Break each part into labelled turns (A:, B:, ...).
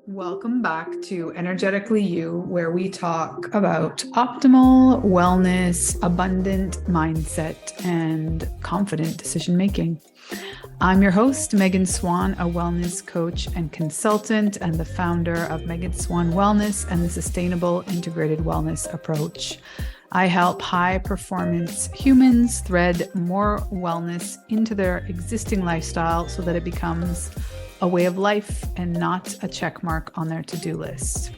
A: Welcome back to Energetically You, where we talk about optimal wellness, abundant mindset, and confident decision making. I'm your host, Megan Swan, a wellness coach and consultant, and the founder of Megan Swan Wellness and the Sustainable Integrated Wellness Approach. I help high performance humans thread more wellness into their existing lifestyle so that it becomes a way of life and not a check mark on their to-do list.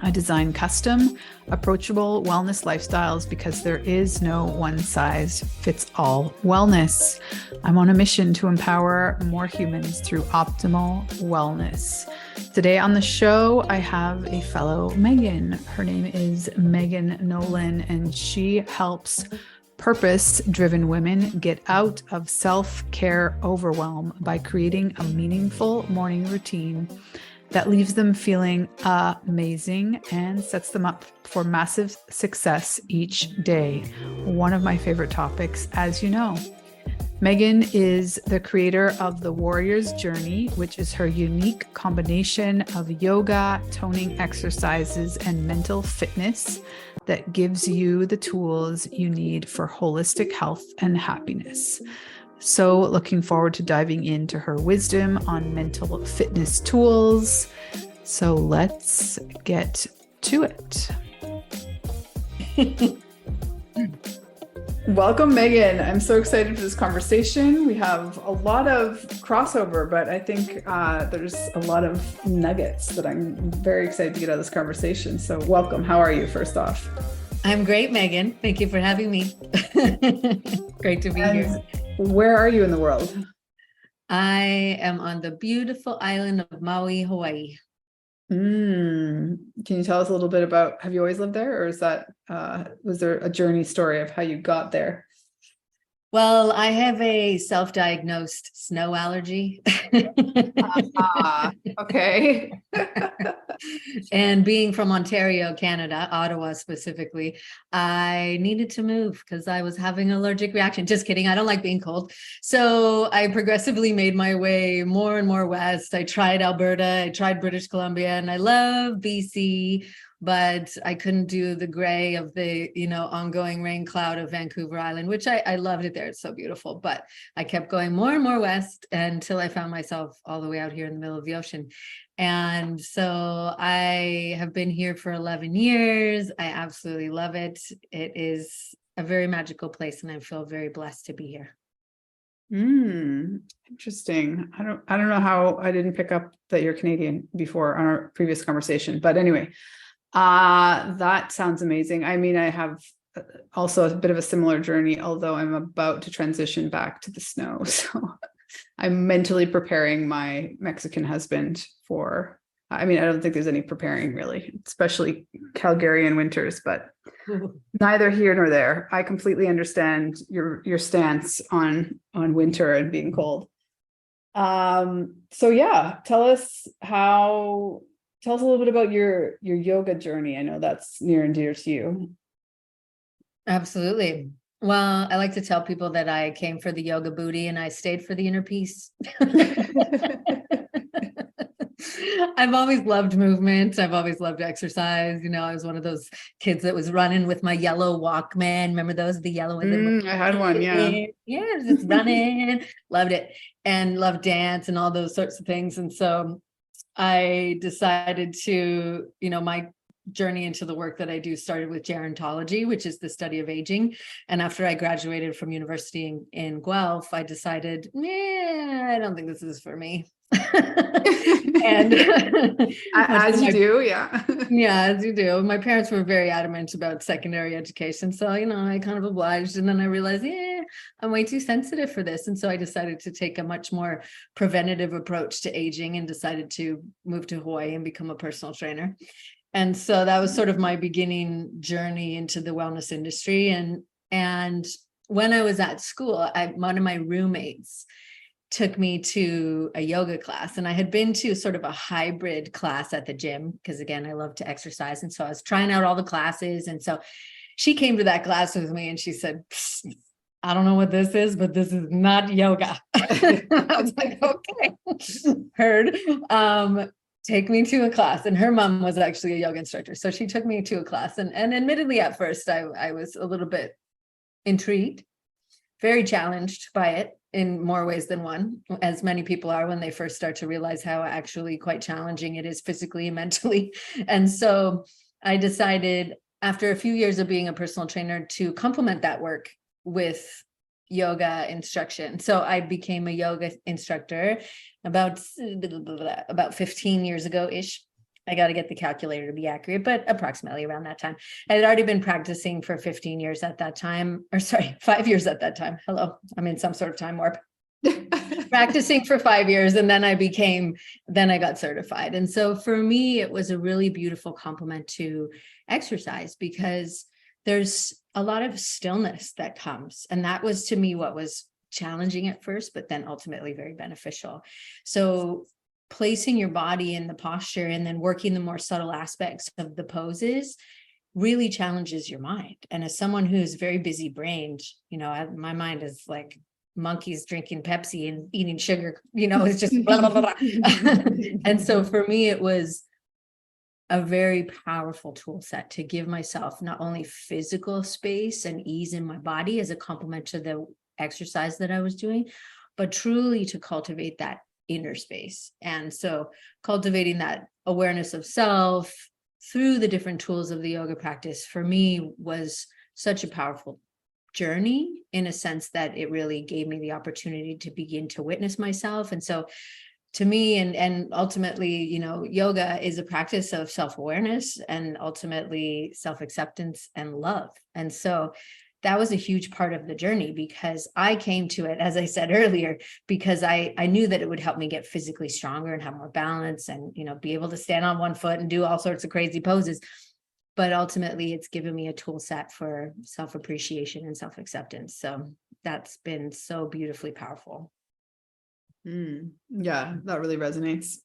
A: I design custom, approachable wellness lifestyles because there is no one-size-fits-all wellness. I'm on a mission to empower more humans through optimal wellness. Today on the show, I have a fellow Megan. Her name is Megan Nolan, and she helps purpose-driven women get out of self-care overwhelm by creating a meaningful morning routine that leaves them feeling amazing and sets them up for massive success each day. One of my favorite topics, as you know. Megan is the creator of the Warrior's Journey, which is her unique combination of yoga, toning exercises, and mental fitness that gives you the tools you need for holistic health and happiness. So looking forward to diving into her wisdom on mental fitness tools. So let's get to it. Welcome, Megan. I'm so excited for this conversation. We have a lot of crossover, but I think there's a lot of nuggets that I'm very excited to get out of this conversation. So welcome. How are you, first off?
B: I'm great, Megan. Thank you for having me. Great to be here.
A: Where are you in the world?
B: I am on the beautiful island of Maui, Hawaii.
A: Can you tell us a little bit about, have you always lived there, or is that, was there a journey story of how you got there?
B: Well, I have a self-diagnosed snow allergy.
A: Okay.
B: And being from Ontario, Canada, Ottawa specifically, I needed to move because I was having an allergic reaction. Just kidding. I don't like being cold. So I progressively made my way more and more west. I tried Alberta, I tried British Columbia, and I love BC. But I couldn't do the gray of the, ongoing rain cloud of Vancouver Island, which I loved it there. It's so beautiful. But I kept going more and more west until I found myself all the way out here in the middle of the ocean. And so I have been here for 11 years. I absolutely love it. It is a very magical place, and I feel very blessed to be here.
A: Interesting. I don't know how I didn't pick up that you're Canadian before on our previous conversation, but anyway. That sounds amazing. I mean, I have also a bit of a similar journey, although I'm about to transition back to the snow. So I'm mentally preparing my Mexican husband for, I don't think there's any preparing really, especially Calgarian winters, but neither here nor there. I completely understand your stance on winter and being cold. So yeah, tell us a little bit about your yoga journey. I know that's near and dear to you.
B: Absolutely. Well, I like to tell people that I came for the yoga booty and I stayed for the inner peace. I've always loved movement. I've always loved exercise. I was one of those kids that was running with my yellow Walkman. Remember those? The yellow ones?
A: I had one, yeah.
B: Yeah, just running. Loved it. And loved dance and all those sorts of things. And so I decided to, my journey into the work that I do started with gerontology, which is the study of aging. And after I graduated from university in Guelph, I decided, I don't think this is for me. And
A: as you do, yeah.
B: Yeah, as you do. My parents were very adamant about secondary education. So, I kind of obliged. And then I realized, I'm way too sensitive for this. And so I decided to take a much more preventative approach to aging and decided to move to Hawaii and become a personal trainer. And so that was sort of my beginning journey into the wellness industry. And when I was at school, one of my roommates took me to a yoga class, and I had been to sort of a hybrid class at the gym because, again, I love to exercise. And so I was trying out all the classes. And so she came to that class with me and she said, I don't know what this is, but this is not yoga. I was like, okay, heard. Take me to a class. And her mom was actually a yoga instructor. So she took me to a class. And admittedly, at first, I was a little bit intrigued, very challenged by it in more ways than one, as many people are when they first start to realize how actually quite challenging it is physically and mentally. And so I decided, after a few years of being a personal trainer, to complement that work with yoga instruction. So I became a yoga instructor about 15 years ago-ish. I got to get the calculator to be accurate, but approximately around that time. I had already been practicing for 15 years at that time, or sorry, 5 years at that time. Hello, I'm in some sort of time warp. Practicing for 5 years, and then I got certified. And so for me, it was a really beautiful complement to exercise, because there's a lot of stillness that comes. And that was, to me, what was challenging at first, but then ultimately very beneficial. So placing your body in the posture and then working the more subtle aspects of the poses really challenges your mind. And as someone who's very busy brained, my mind is like monkeys drinking Pepsi and eating sugar, it's just blah, blah, blah, blah. And so for me, it was a very powerful tool set to give myself not only physical space and ease in my body as a complement to the exercise that I was doing, but truly to cultivate that inner space. And so cultivating that awareness of self through the different tools of the yoga practice, for me, was such a powerful journey, in a sense that it really gave me the opportunity to begin to witness myself. And so to me, and ultimately, yoga is a practice of self-awareness and ultimately self-acceptance and love. And so that was a huge part of the journey, because I came to it, as I said earlier, because I knew that it would help me get physically stronger and have more balance and, be able to stand on one foot and do all sorts of crazy poses. But ultimately, it's given me a tool set for self-appreciation and self-acceptance. So that's been so beautifully powerful.
A: Yeah, that really resonates.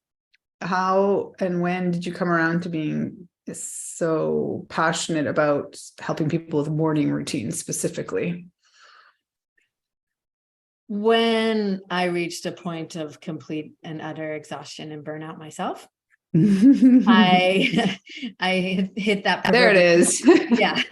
A: How and when did you come around to being so passionate about helping people with morning routines specifically?
B: When I reached a point of complete and utter exhaustion and burnout myself, I hit that.
A: There it is.
B: Yeah.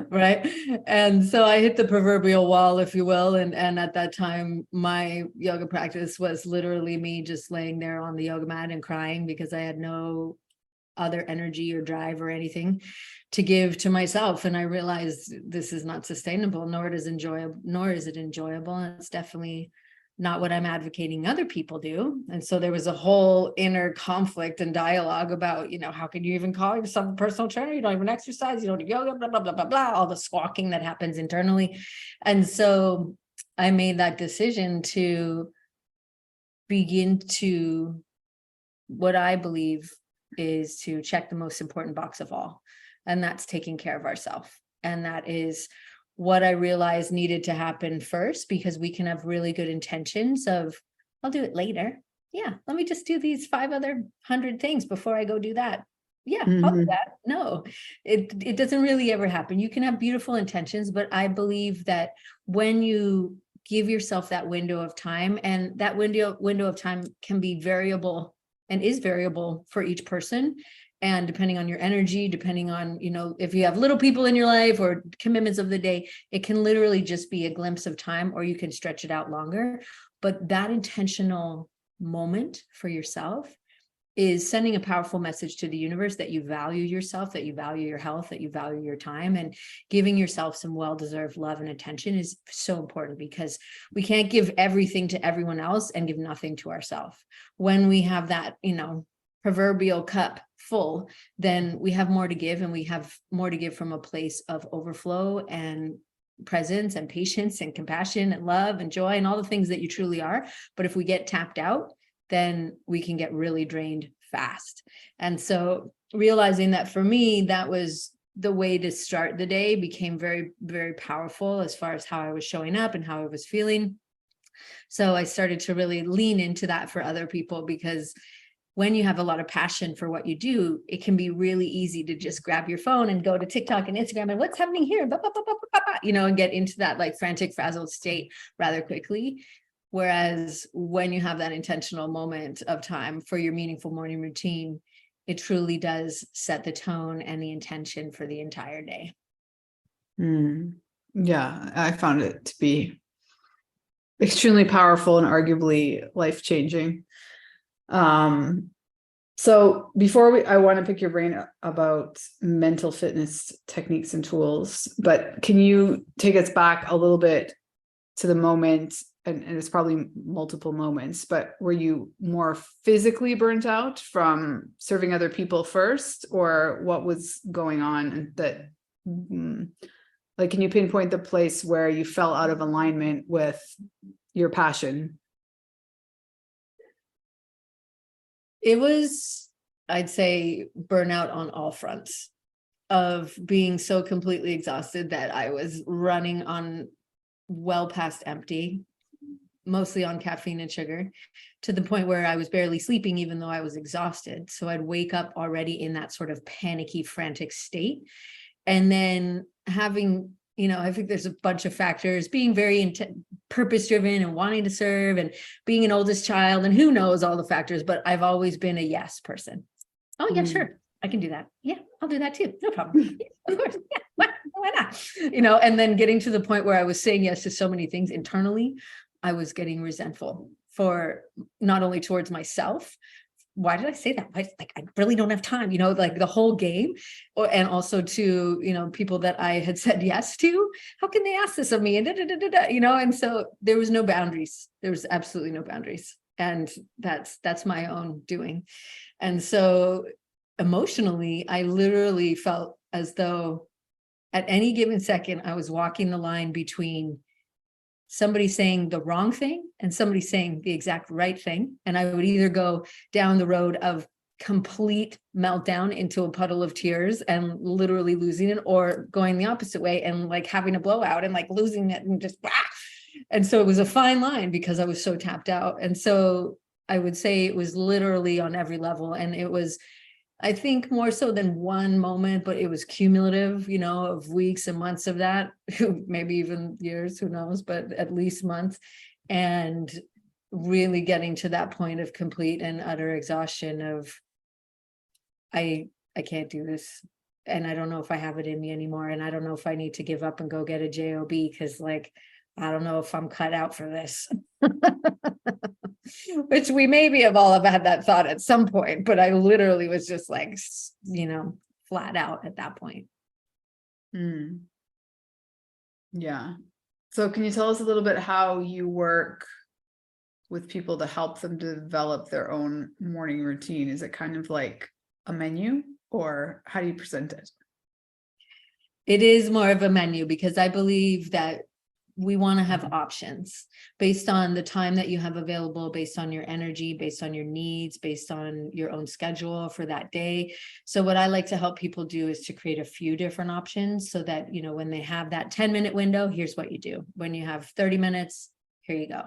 B: Right. And so I hit the proverbial wall, if you will. And at that time, my yoga practice was literally me just laying there on the yoga mat and crying, because I had no other energy or drive or anything to give to myself. And I realized this is not sustainable, nor is it enjoyable. And it's definitely not what I'm advocating other people do. And so there was a whole inner conflict and dialogue about, how can you even call yourself a personal trainer? You don't even exercise, you don't do yoga, blah, blah, blah, blah, blah, all the squawking that happens internally. And so I made that decision to begin to, what I believe is, to check the most important box of all. And that's taking care of ourselves. And that is what I realized needed to happen first, because we can have really good intentions of, I'll do it later. Yeah, let me just do these 5 other 100 things before I go do that. Yeah, I'll do that. No, it doesn't really ever happen. You can have beautiful intentions, but I believe that when you give yourself that window of time, and that window of time can be variable and is variable for each person. And depending on your energy, depending on, if you have little people in your life or commitments of the day, it can literally just be a glimpse of time, or you can stretch it out longer. But that intentional moment for yourself is sending a powerful message to the universe that you value yourself, that you value your health, that you value your time, and giving yourself some well-deserved love and attention is so important, because we can't give everything to everyone else and give nothing to ourselves. When we have that, proverbial cup full, then we have more to give, and we have more to give from a place of overflow and presence and patience and compassion and love and joy and all the things that you truly are. But if we get tapped out, then we can get really drained fast. And so realizing that, for me, that was the way to start the day, became very, very powerful as far as how I was showing up and how I was feeling. So I started to really lean into that for other people, because when you have a lot of passion for what you do, it can be really easy to just grab your phone and go to TikTok and Instagram and what's happening here, and get into that like frantic, frazzled state rather quickly. Whereas when you have that intentional moment of time for your meaningful morning routine, it truly does set the tone and the intention for the entire day.
A: Yeah, I found it to be extremely powerful and arguably life-changing. So before I want to pick your brain about mental fitness techniques and tools, but can you take us back a little bit to the moment, and it's probably multiple moments, but were you more physically burnt out from serving other people first, or what was going on that, like, can you pinpoint the place where you fell out of alignment with your passion?
B: It was, I'd say, burnout on all fronts, of being so completely exhausted that I was running on well past empty, mostly on caffeine and sugar, to the point where I was barely sleeping, even though I was exhausted. So I'd wake up already in that sort of panicky, frantic state. And then having, I think there's a bunch of factors, being very purpose driven and wanting to serve and being an oldest child, and who knows all the factors, but I've always been a yes person. Oh yeah, sure, I can do that. Yeah, I'll do that too. No problem. Yeah, of course. Yeah, why not? And then getting to the point where I was saying yes to so many things internally, I was getting resentful for not only towards myself. Why did I say that? I really don't have time, like the whole game. And also to, people that I had said yes to. How can they ask this of me? And so there was no boundaries. There was absolutely no boundaries. And that's my own doing. And so emotionally, I literally felt as though at any given second, I was walking the line between somebody saying the wrong thing and somebody saying the exact right thing. And I would either go down the road of complete meltdown into a puddle of tears and literally losing it, or going the opposite way and like having a blowout and like losing it and just, and so it was a fine line because I was so tapped out. And so I would say it was literally on every level. And it was, I think, more so than one moment, but it was cumulative, of weeks and months of that, maybe even years, who knows, but at least months. And really getting to that point of complete and utter exhaustion of, I can't do this. And I don't know if I have it in me anymore. And I don't know if I need to give up and go get a job, because I don't know if I'm cut out for this. Which we maybe have all have had that thought at some point, but I literally was just like, flat out at that point.
A: Yeah. So can you tell us a little bit how you work with people to help them develop their own morning routine? Is it kind of like a menu, or how do you present it?
B: It is more of a menu, because I believe that we want to have options based on the time that you have available, based on your energy, based on your needs, based on your own schedule for that day. So what I like to help people do is to create a few different options so that, when they have that 10-minute window, here's what you do. When you have 30 minutes, here you go.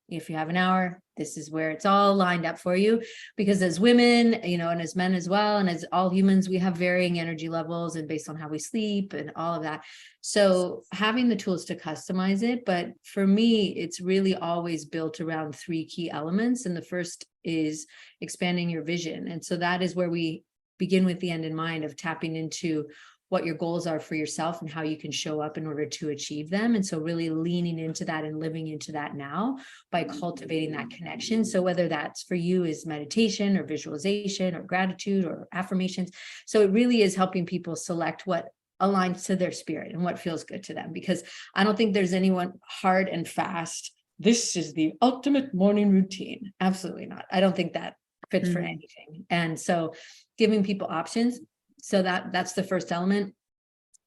B: If you have an hour, this is where it's all lined up for you. Because as women, and as men as well, and as all humans, we have varying energy levels and based on how we sleep and all of that. So having the tools to customize it. But for me, it's really always built around 3 key elements. And the first is expanding your vision. And so that is where we begin with the end in mind, of tapping into what your goals are for yourself and how you can show up in order to achieve them. And so really leaning into that and living into that now by cultivating that connection. So whether that's for you is meditation or visualization or gratitude or affirmations. So it really is helping people select what aligns to their spirit and what feels good to them, because I don't think there's anyone hard and fast, this is the ultimate morning routine. Absolutely not. I don't think that fits for anything. And so giving people options. So that's the first element,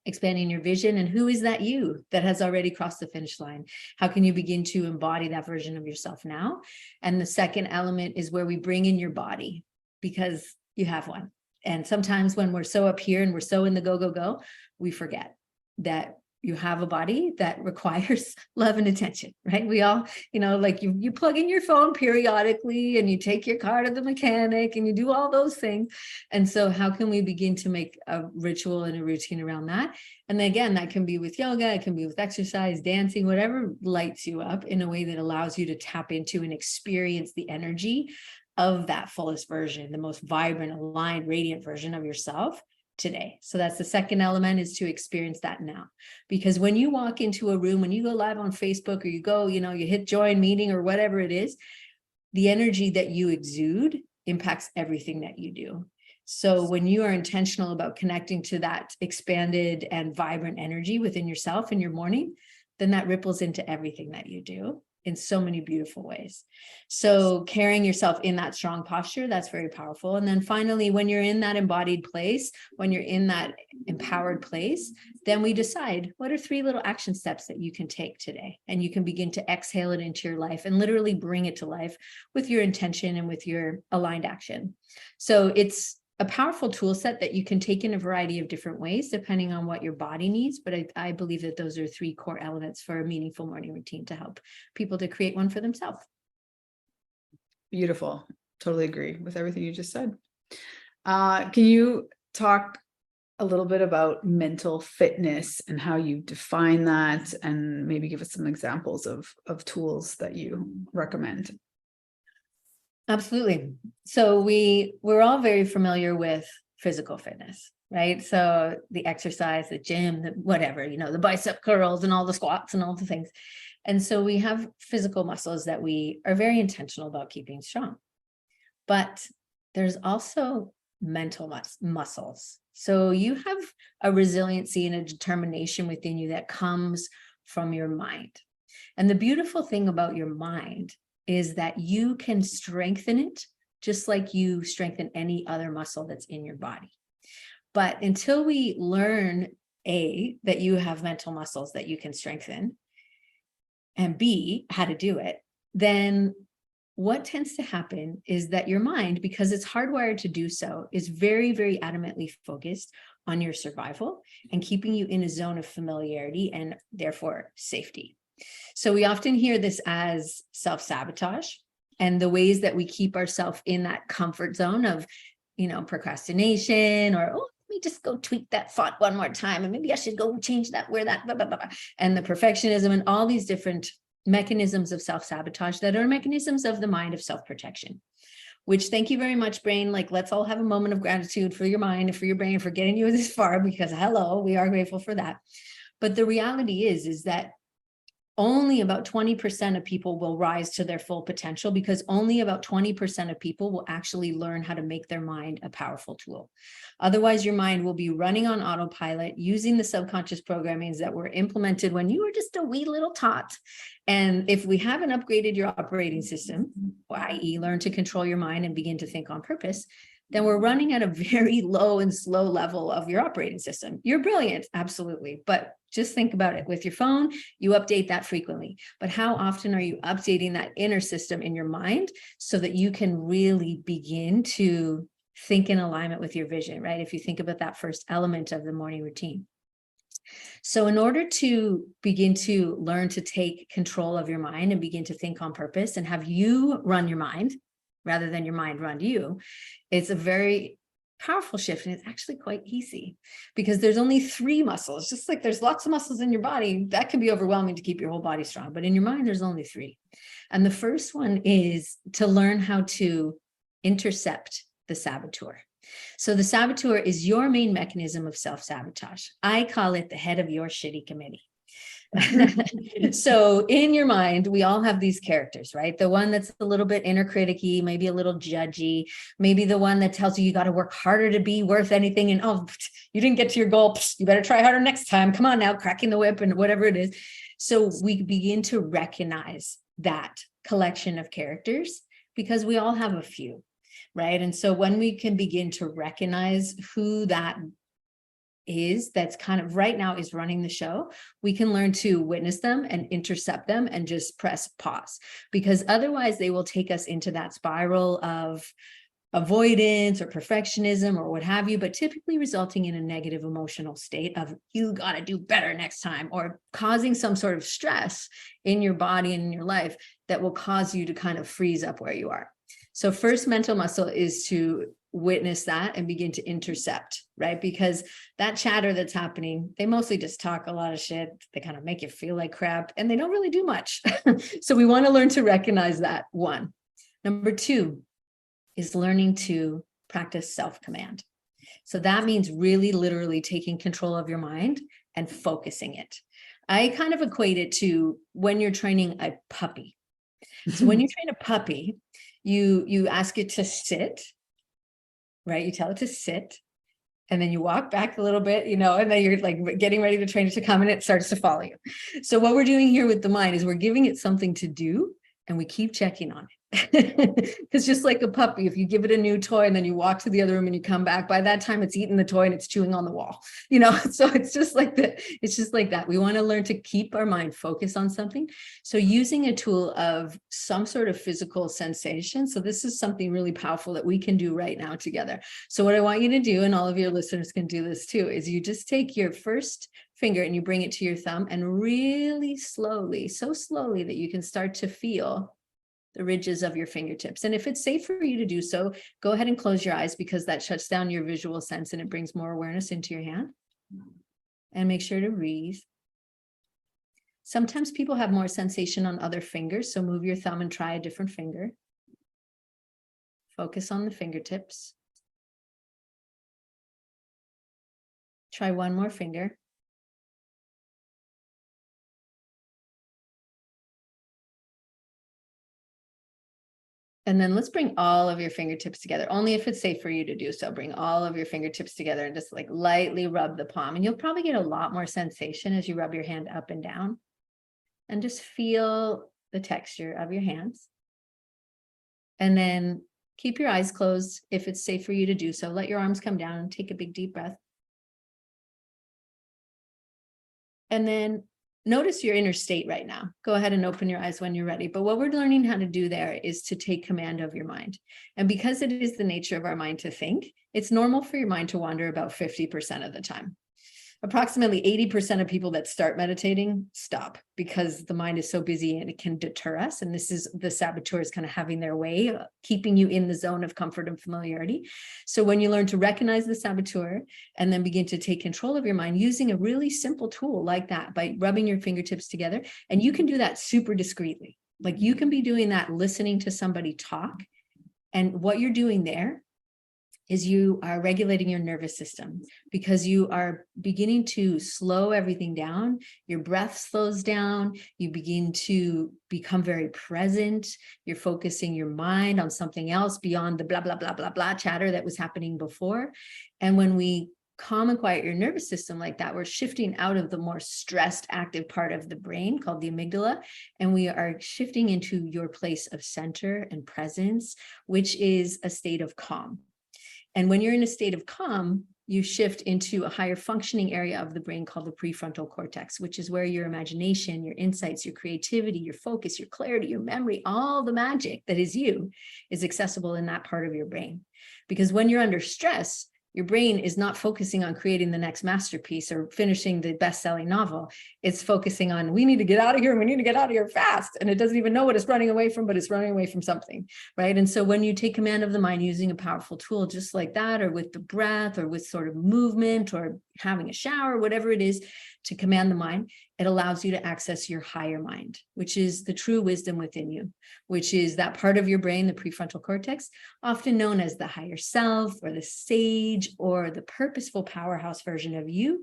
B: expanding your vision. And who is that you that has already crossed the finish line? How can you begin to embody that version of yourself now? And the second element is where we bring in your body, because you have one. And sometimes when we're so up here and we're so in the go, we forget that you have a body that requires love and attention, right? We all, like you plug in your phone periodically and you take your car to the mechanic and you do all those things. And so how can we begin to make a ritual and a routine around that? And then again, that can be with yoga, it can be with exercise, dancing, whatever lights you up in a way that allows you to tap into and experience the energy of that fullest version, the most vibrant, aligned, radiant version of yourself today. So that's the second element, is to experience that now. Because when you walk into a room, when you go live on Facebook, or you go, you hit join meeting or whatever it is, the energy that you exude impacts everything that you do. So when you are intentional about connecting to that expanded and vibrant energy within yourself in your morning, then that ripples into everything that you do in so many beautiful ways. So carrying yourself in that strong posture, that's very powerful. And then finally, when you're in that embodied place, when you're in that empowered place, then we decide, what are 3 little action steps that you can take today? And you can begin to exhale it into your life and literally bring it to life with your intention and with your aligned action. So it's a powerful tool set that you can take in a variety of different ways, depending on what your body needs. But I believe that those are 3 core elements for a meaningful morning routine to help people to create one for themselves.
A: Beautiful. Totally agree with everything you just said. Can you talk a little bit about mental fitness and how you define that, and maybe give us some examples of tools that you recommend?
B: Absolutely. So we're all very familiar with physical fitness, right? So the exercise, the gym, the whatever, the bicep curls and all the squats and all the things. And so we have physical muscles that we are very intentional about keeping strong. But there's also mental muscles. So you have a resiliency and a determination within you that comes from your mind. And the beautiful thing about your mind is that you can strengthen it just like you strengthen any other muscle that's in your body. But until we learn, A, that you have mental muscles that you can strengthen, and B, how to do it, then what tends to happen is that your mind, because it's hardwired to do so, is very, very adamantly focused on your survival and keeping you in a zone of familiarity and therefore safety. So we often hear this as self-sabotage, and the ways that we keep ourselves in that comfort zone of, procrastination, or, oh, let me just go tweak that font one more time, and maybe I should go change that, where that, blah, blah, blah, blah. And the perfectionism and all these different mechanisms of self-sabotage that are mechanisms of the mind of self-protection, which, thank you very much, brain. Like, let's all have a moment of gratitude for your mind and for your brain for getting you this far, because hello, we are grateful for that. But the reality is that only about 20% of people will rise to their full potential, because only about 20% of people will actually learn how to make their mind a powerful tool. Otherwise, your mind will be running on autopilot, using the subconscious programmings that were implemented when you were just a wee little tot. And if we haven't upgraded your operating system, i.e., learn to control your mind and begin to think on purpose, then we're running at a very low and slow level of your operating system. You're brilliant, absolutely. But just think about it. With your phone, you update that frequently. But how often are you updating that inner system in your mind so that you can really begin to think in alignment with your vision, right? If you think about that first element of the morning routine. So in order to begin to learn to take control of your mind and begin to think on purpose and have you run your mind rather than your mind run you, it's a very powerful shift. And it's actually quite easy, because there's only 3 muscles. Just like there's lots of muscles in your body, that can be overwhelming to keep your whole body strong. But in your mind, there's only 3. And the first one is to learn how to intercept the saboteur. So the saboteur is your main mechanism of self-sabotage. I call it the head of your shitty committee. So in your mind, we all have these characters, right? The one that's a little bit inner criticky, maybe a little judgy, maybe the one that tells you got to work harder to be worth anything. And, oh, you didn't get to your goal, you better try harder next time. Come on now, cracking the whip and whatever it is. So we begin to recognize that collection of characters, because we all have a few, right? And so when we can begin to recognize who that is, that's kind of right now is running the show, we can learn to witness them and intercept them and just press pause, because otherwise they will take us into that spiral of avoidance or perfectionism or what have you, but typically resulting in a negative emotional state of you got to do better next time, or causing some sort of stress in your body and in your life that will cause you to kind of freeze up where you are. So first mental muscle is to witness that and begin to intercept, right? Because that chatter that's happening, they mostly just talk a lot of shit. They kind of make you feel like crap and they don't really do much. So we want to learn to recognize that, one. Number two is learning to practice self-command. So that means really literally taking control of your mind and focusing it. I kind of equate it to when you're training a puppy. So when you train a puppy, you ask it to sit, right? You tell it to sit, and then you walk back a little bit, and then you're like getting ready to train it to come, and it starts to follow you. So what we're doing here with the mind is we're giving it something to do, and we keep checking on it. Because just like a puppy, if you give it a new toy and then you walk to the other room and you come back, by that time it's eaten the toy and it's chewing on the wall, so it's just like that. It's just like that. We want to learn to keep our mind focused on something. So using a tool of some sort of physical sensation. So this is something really powerful that we can do right now together. So what I want you to do, and all of your listeners can do this too, is you just take your first finger and you bring it to your thumb, and really slowly, so slowly that you can start to feel the ridges of your fingertips. And if it's safe for you to do so, go ahead and close your eyes, because that shuts down your visual sense and it brings more awareness into your hand. And make sure to breathe. Sometimes people have more sensation on other fingers, so move your thumb and try a different finger. Focus on the fingertips. Try one more finger. And then let's bring all of your fingertips together, only if it's safe for you to do so. Bring all of your fingertips together and just like lightly rub the palm. And you'll probably get a lot more sensation as you rub your hand up and down. And just feel the texture of your hands. And then keep your eyes closed if it's safe for you to do so. Let your arms come down and take a big deep breath. And then notice your inner state right now. Go ahead and open your eyes when you're ready. But what we're learning how to do there is to take command of your mind. And because it is the nature of our mind to think, it's normal for your mind to wander about 50% of the time. Approximately 80% of people that start meditating stop because the mind is so busy and it can deter us. And this is the saboteurs kind of having their way, keeping you in the zone of comfort and familiarity. So when you learn to recognize the saboteur and then begin to take control of your mind using a really simple tool like that, by rubbing your fingertips together, and you can do that super discreetly. Like you can be doing that listening to somebody talk. And what you're doing there is you are regulating your nervous system, because you are beginning to slow everything down. Your breath slows down. You begin to become very present. You're focusing your mind on something else beyond the blah, blah, blah, blah, blah chatter that was happening before. And when we calm and quiet your nervous system like that, we're shifting out of the more stressed active part of the brain called the amygdala, and we are shifting into your place of center and presence, which is a state of calm. And when you're in a state of calm, you shift into a higher functioning area of the brain called the prefrontal cortex, which is where your imagination, your insights, your creativity, your focus, your clarity, your memory, all the magic that is you is accessible in that part of your brain. Because when you're under stress, your brain is not focusing on creating the next masterpiece or finishing the best-selling novel. It's focusing on, we need to get out of here and we need to get out of here fast. And it doesn't even know what it's running away from, but it's running away from something, right? And so when you take command of the mind using a powerful tool just like that, or with the breath, or with sort of movement, or having a shower, whatever it is, to command the mind, it allows you to access your higher mind, which is the true wisdom within you, which is that part of your brain, the prefrontal cortex, often known as the higher self or the sage or the purposeful powerhouse version of you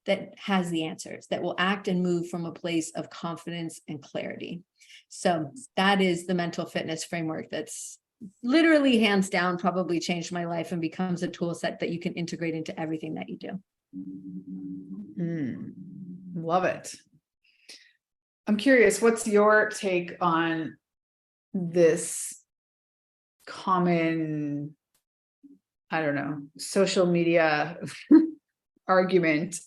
B: that has the answers, that will act and move from a place of confidence and clarity. So that is the mental fitness framework that's literally hands down probably changed my life and becomes a tool set that you can integrate into everything that you do.
A: Love it. I'm curious, what's your take on this common, I don't know, social media argument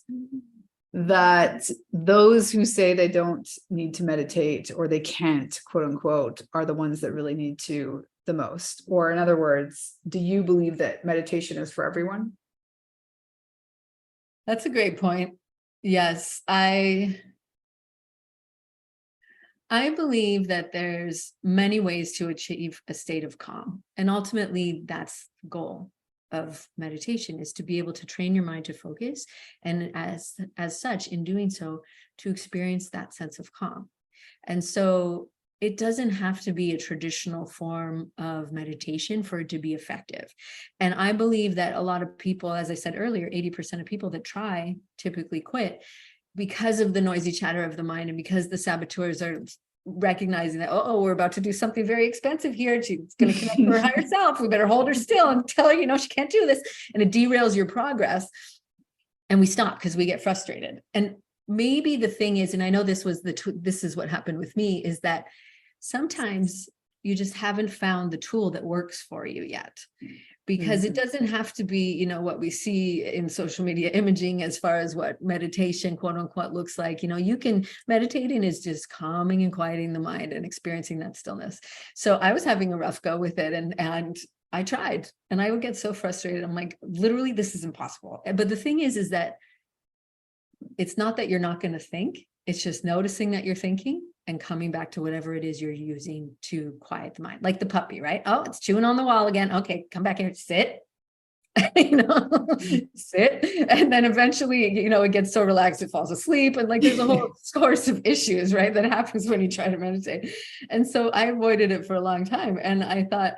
A: that those who say they don't need to meditate or they can't, quote unquote, are the ones that really need to the most? Or in other words, do you believe that meditation is for everyone?
B: That's a great point. Yes, I believe that there's many ways to achieve a state of calm. And ultimately, that's the goal of meditation, is to be able to train your mind to focus. And as such, in doing so, to experience that sense of calm. And so it doesn't have to be a traditional form of meditation for it to be effective. And I believe that a lot of people, as I said earlier, 80% of people that try typically quit because of the noisy chatter of the mind, and because the saboteurs are recognizing that, oh, we're about to do something very expensive here. She's going to connect to her higher self. We better hold her still and tell her, she can't do this. And it derails your progress. And we stop because we get frustrated. And maybe the thing is, and I know this is what happened with me, is that sometimes you just haven't found the tool that works for you yet. Because it doesn't have to be, what we see in social media imaging as far as what meditation, quote unquote, looks like. Meditating is just calming and quieting the mind and experiencing that stillness. So I was having a rough go with it, and I tried, and I would get so frustrated. I'm like, literally, this is impossible. But the thing is that it's not that you're not going to think. It's just noticing that you're thinking and coming back to whatever it is you're using to quiet the mind. Like the puppy, right? Oh, it's chewing on the wall again. Okay, come back here, sit. Sit. And then eventually, it gets so relaxed, it falls asleep. And there's a whole course of issues, right, that happens when you try to meditate. And so I avoided it for a long time. And I thought,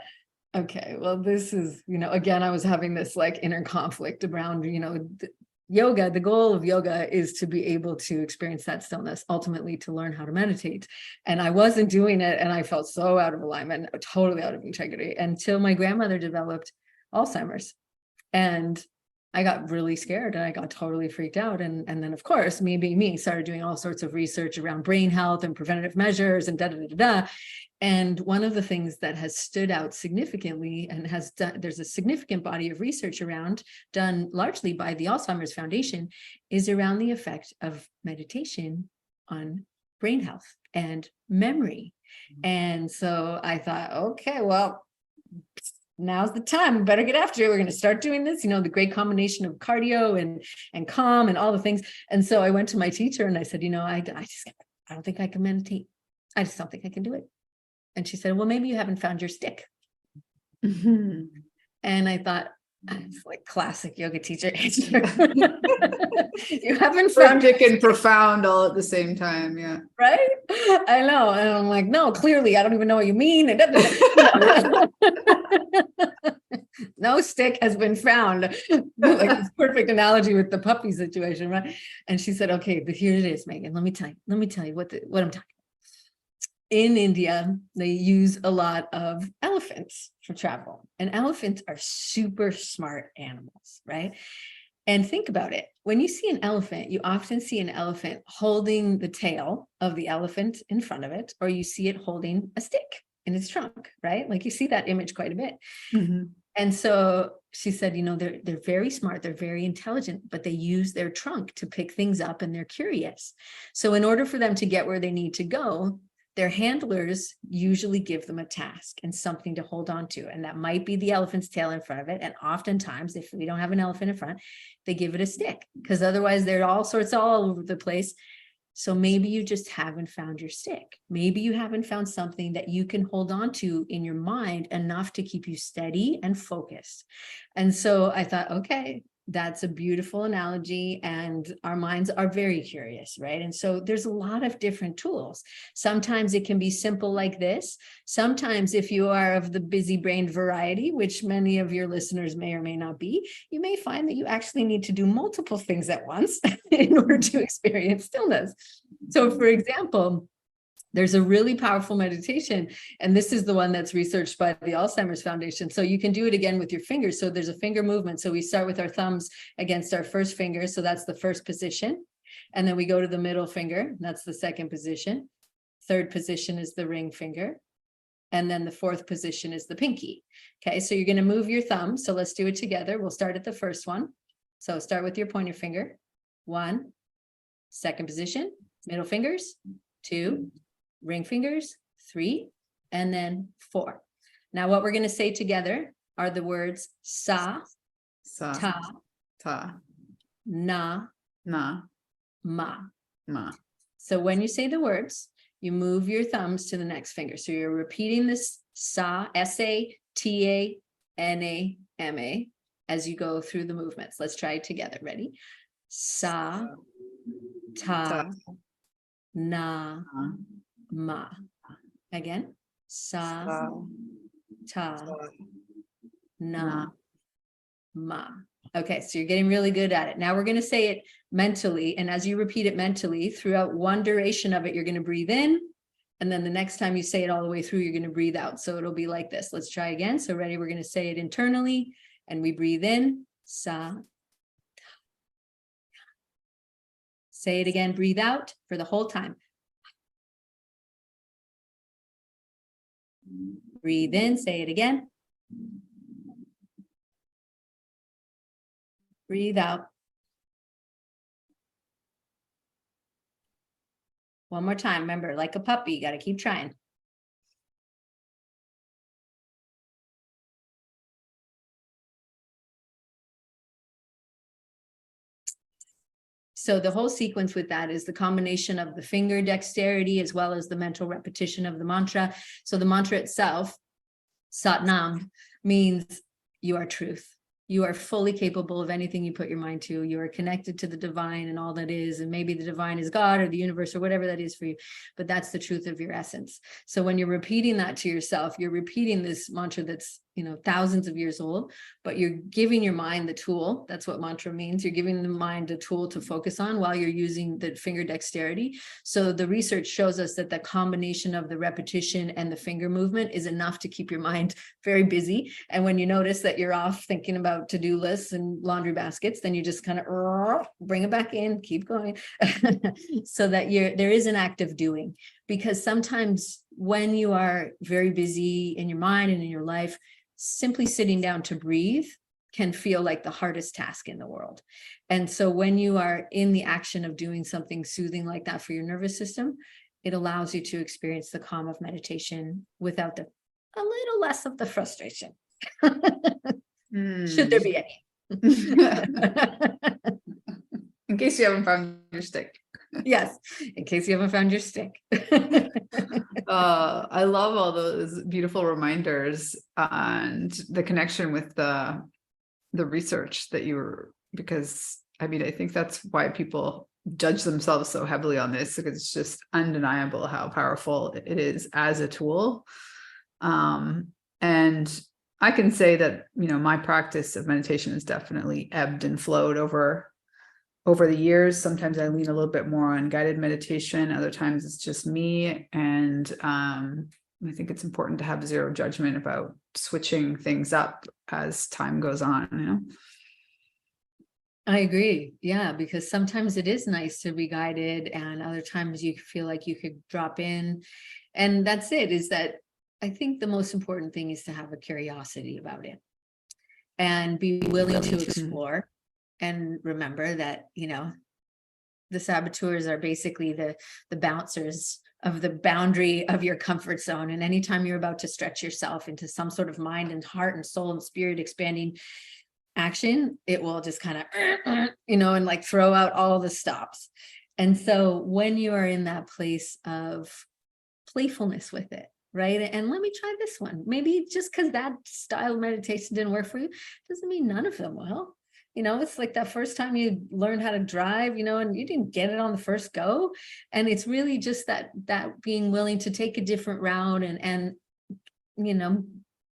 B: okay, well, this is, again, I was having this inner conflict around, yoga. The goal of yoga is to be able to experience that stillness, ultimately to learn how to meditate. And I wasn't doing it. And I felt so out of alignment, totally out of integrity, until my grandmother developed Alzheimer's. And I got really scared, and I got totally freaked out. And then, of course, me being me, started doing all sorts of research around brain health and preventative measures and da. And one of the things that has stood out significantly and there's a significant body of research around, done largely by the Alzheimer's Foundation, is around the effect of meditation on brain health and memory. And so I thought, okay, well, now's the time. We better get after it. We're going to start doing this, the great combination of cardio and calm and all the things. And so I went to my teacher and I said, I don't think I can meditate. I just don't think I can do it. And she said, well, maybe you haven't found your stick.
A: Mm-hmm.
B: And I thought, it's like classic yoga teacher answer. You haven't found
A: Tragic and profound all at the same time. Yeah.
B: Right? I know. And I'm like, no, clearly, I don't even know what you mean. No stick has been found. Like this perfect analogy with the puppy situation, right? And she said, okay, but here it is, Megan. Let me tell you what I'm talking about. In India, they use a lot of elephants for travel, and elephants are super smart animals, right? And think about it. When you see an elephant, you often see an elephant holding the tail of the elephant in front of it, or you see it holding a stick in its trunk, right? You see that image quite a bit.
A: Mm-hmm.
B: And so she said, they're very smart, they're very intelligent, but they use their trunk to pick things up, and they're curious. So in order for them to get where they need to go, their handlers usually give them a task and something to hold on to. And that might be the elephant's tail in front of it. And oftentimes, if we don't have an elephant in front, they give it a stick, because otherwise they're all over the place. So maybe you just haven't found your stick. Maybe you haven't found something that you can hold on to in your mind enough to keep you steady and focused. And so I thought, okay, that's a beautiful analogy, and our minds are very curious, right? And so there's a lot of different tools. Sometimes it can be simple like this. Sometimes, if you are of the busy brained variety, which many of your listeners may or may not be, you may find that you actually need to do multiple things at once in order to experience stillness. So, for example, there's a really powerful meditation, and this is the one that's researched by the Alzheimer's Foundation. So you can do it again with your fingers. So there's a finger movement. So we start with our thumbs against our first finger. So that's the first position. And then we go to the middle finger. That's the second position. Third position is the ring finger. And then the fourth position is the pinky. Okay, so you're going to move your thumb. So let's do it together. We'll start at the first one. So start with your pointer finger. 1, second position, middle fingers, 2, ring fingers, 3, and then 4. Now, what we're going to say together are the words sa,
A: Sa,
B: ta,
A: ta,
B: na,
A: na,
B: ma.
A: ma.
B: So when you say the words, you move your thumbs to the next finger. So you're repeating this sa, S-A-T-A-N-A-M-A, as you go through the movements. Let's try it together. Ready? Sa, ta, na, ma. Again. Sa, ta, na, ma. Okay, so you're getting really good at it. Now we're going to say it mentally. And as you repeat it mentally, throughout one duration of it, you're going to breathe in. And then the next time you say it all the way through, you're going to breathe out. So it'll be like this. Let's try again. So ready? We're going to say it internally. And we breathe in. Sa. Say it again. Breathe out for the whole time. Breathe in. Say it again. Breathe out. One more time. Remember, like a puppy, you got to keep trying. So the whole sequence with that is the combination of the finger dexterity as well as the mental repetition of the mantra. So the mantra itself, Sat Nam, means you are truth. You are fully capable of anything you put your mind to. You are connected to the divine and all that is. And maybe the divine is God or the universe or whatever that is for you. But that's the truth of your essence. So when you're repeating that to yourself, you're repeating this mantra that's, thousands of years old, but you're giving your mind the tool. That's what mantra means. You're giving the mind a tool to focus on while you're using the finger dexterity. So the research shows us that the combination of the repetition and the finger movement is enough to keep your mind very busy. And when you notice that you're off thinking about to-do lists and laundry baskets, then you just kind of bring it back in, keep going, so that there is an act of doing. Because sometimes when you are very busy in your mind and in your life, simply sitting down to breathe can feel like the hardest task in the world. And so when you are in the action of doing something soothing like that for your nervous system, it allows you to experience the calm of meditation without a little less of the frustration. Should there be any?
A: In case you haven't found your stick.
B: Yes, in case you haven't found your stick.
A: I love all those beautiful reminders and the connection with the research that because I think that's why people judge themselves so heavily on this, because it's just undeniable how powerful it is as a tool. And I can say that, my practice of meditation has definitely ebbed and flowed over the years. Sometimes I lean a little bit more on guided meditation. Other times it's just me. And I think it's important to have zero judgment about switching things up as time goes on,
B: I agree. Yeah, because sometimes it is nice to be guided, and other times you feel like you could drop in. And that's it, is that I think the most important thing is to have a curiosity about it and be willing to explore. And remember that, the saboteurs are basically the bouncers of the boundary of your comfort zone. And anytime you're about to stretch yourself into some sort of mind and heart and soul and spirit expanding action, it will just kind of, and like throw out all the stops. And so when you are in that place of playfulness with it, right? And let me try this one. Maybe just because that style of meditation didn't work for you, doesn't mean none of them will. It's like that first time you learned how to drive, and you didn't get it on the first go. And it's really just that being willing to take a different route and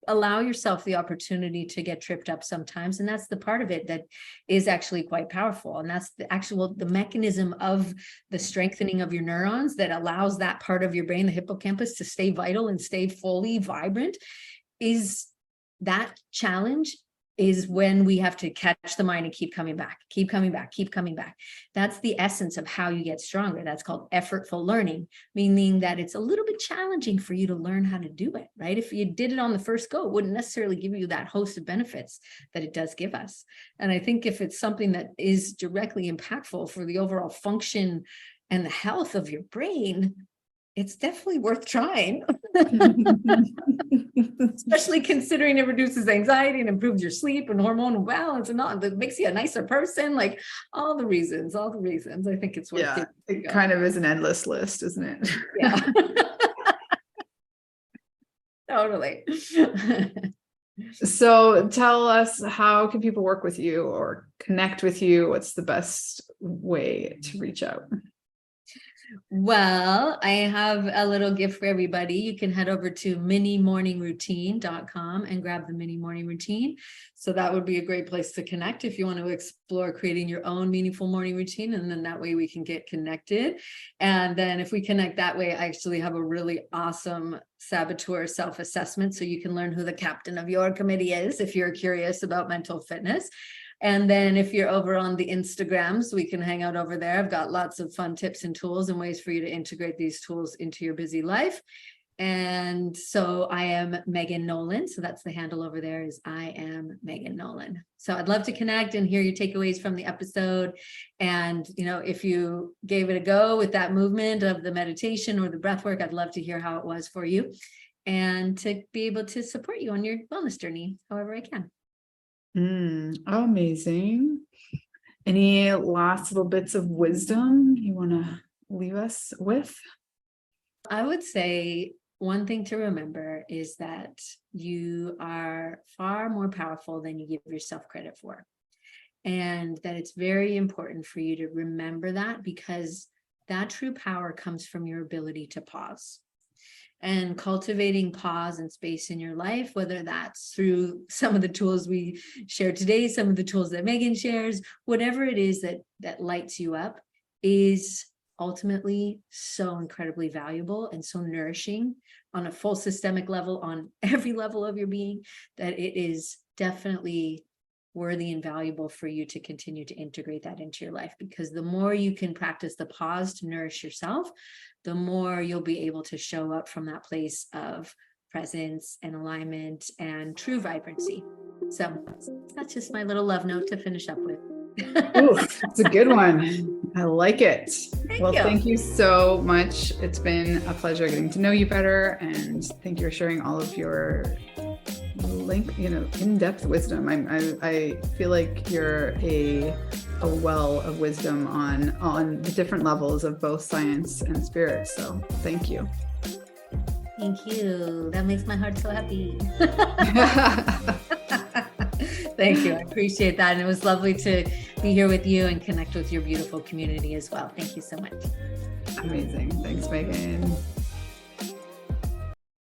B: allow yourself the opportunity to get tripped up sometimes. And that's the part of it that is actually quite powerful. And that's the mechanism of the strengthening of your neurons that allows that part of your brain, the hippocampus, to stay vital and stay fully vibrant. Is that challenge is when we have to catch the mind and keep coming back, keep coming back, keep coming back. That's the essence of how you get stronger. That's called effortful learning, meaning that it's a little bit challenging for you to learn how to do it, right? If you did it on the first go, it wouldn't necessarily give you that host of benefits that it does give us. And I think if it's something that is directly impactful for the overall function and the health of your brain, it's definitely worth trying. Especially considering it reduces anxiety and improves your sleep and hormonal balance and all, that makes you a nicer person. Like all the reasons. I think it's worth
A: it. It kind of is an endless list, isn't it?
B: Yeah. Totally.
A: So tell us, how can people work with you or connect with you? What's the best way to reach out?
B: Well, I have a little gift for everybody. You can head over to minimorningroutine.com and grab the mini morning routine. So that would be a great place to connect if you want to explore creating your own meaningful morning routine. And then that way we can get connected. And then if we connect that way, I actually have a really awesome saboteur self-assessment. So you can learn who the captain of your committee is if you're curious about mental fitness. And then if you're over on the Instagrams, we can hang out over there. I've got lots of fun tips and tools and ways for you to integrate these tools into your busy life. And so I am Megan Nolan. So that's the handle over there, is I am Megan Nolan. So I'd love to connect and hear your takeaways from the episode. And, if you gave it a go with that movement of the meditation or the breath work, I'd love to hear how it was for you and to be able to support you on your wellness journey, however I can.
A: Amazing. Any last little bits of wisdom you want to leave us with?
B: I would say one thing to remember is that you are far more powerful than you give yourself credit for. And that it's very important for you to remember that, because that true power comes from your ability to pause. And cultivating pause and space in your life, whether that's through some of the tools we shared today, some of the tools that Megan shares, whatever it is that lights you up, is ultimately so incredibly valuable and so nourishing on a full systemic level, on every level of your being, that it is definitely worthy and valuable for you to continue to integrate that into your life. Because the more you can practice the pause to nourish yourself, the more you'll be able to show up from that place of presence and alignment and true vibrancy. So that's just my little love note to finish up with.
A: Ooh, that's a good one. I like it. Thank you so much. It's been a pleasure getting to know you better, and thank you for sharing all of your in-depth wisdom. I feel like you're a well of wisdom on the different levels of both science and spirit. So thank you.
B: Thank you. That makes my heart so happy. Thank you. I appreciate that. And it was lovely to be here with you and connect with your beautiful community as well. Thank you so much.
A: Amazing. Thanks, Megan.